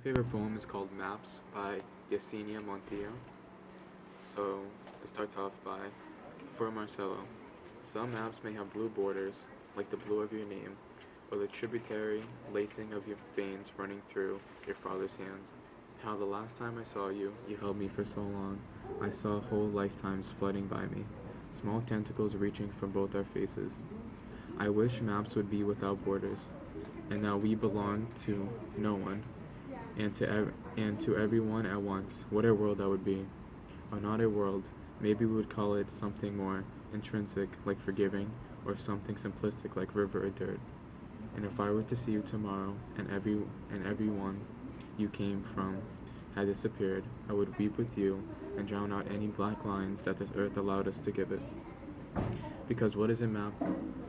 Favorite poem is called Maps by Yesenia Montiel. So it starts off by For Marcelo. Some maps may have blue borders, like the blue of your name, or the tributary lacing of your veins running through your father's hands. How the last time I saw you, you held me for so long. I saw whole lifetimes flooding by me, small tentacles reaching from both our faces. I wish maps would be without borders, and now we belong to no one, and to everyone at once. What a world that would be. Or not a world. Maybe we would call it something more intrinsic, like forgiving, or something simplistic, like river or dirt. And if I were to see you tomorrow, and everyone you came from had disappeared, I would weep with you and drown out any black lines that this earth allowed us to give it. Because what is a map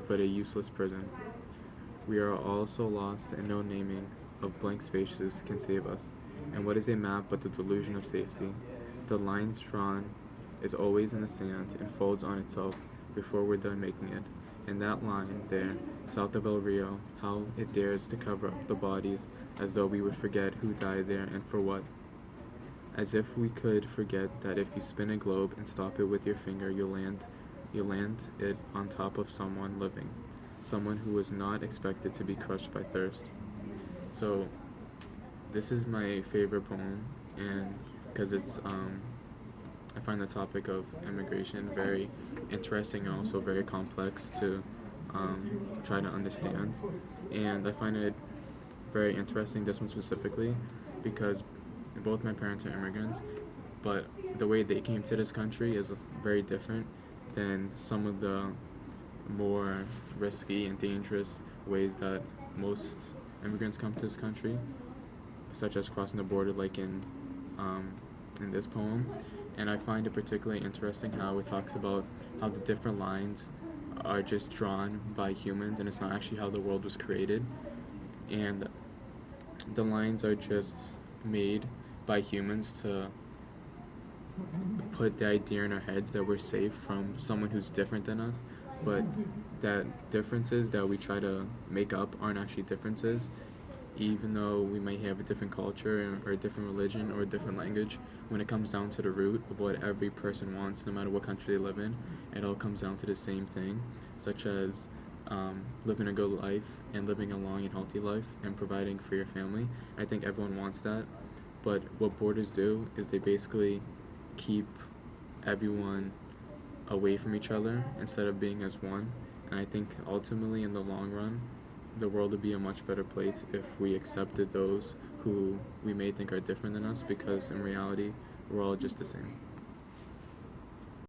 but a useless prison? We are all so lost, and no naming of blank spaces can save us. And what is a map but the delusion of safety? The line drawn is always in the sand and folds on itself before we're done making it. And that line there, south of El Rio, how it dares to cover up the bodies as though we would forget who died there and for what. As if we could forget that if you spin a globe and stop it with your finger, you land it on top of someone living, someone who was not expected to be crushed by thirst. So this is my favorite poem, and because I find the topic of immigration very interesting and also very complex to try to understand, and I find it very interesting, this one specifically, because both my parents are immigrants, but the way they came to this country is very different than some of the more risky and dangerous ways that most immigrants come to this country, such as crossing the border, like in this poem. And I find it particularly interesting how it talks about how the different lines are just drawn by humans, and it's not actually how the world was created. And the lines are just made by humans to put the idea in our heads that we're safe from someone who's different than us, but that differences that we try to make up aren't actually differences, even though we might have a different culture or a different religion or a different language. When it comes down to the root of what every person wants, no matter what country they live in, it all comes down to the same thing, such as living a good life and living a long and healthy life and providing for your family. I think everyone wants that, but what borders do is they basically keep everyone away from each other instead of being as one. And I think ultimately, in the long run, the world would be a much better place if we accepted those who we may think are different than us, because in reality, we're all just the same.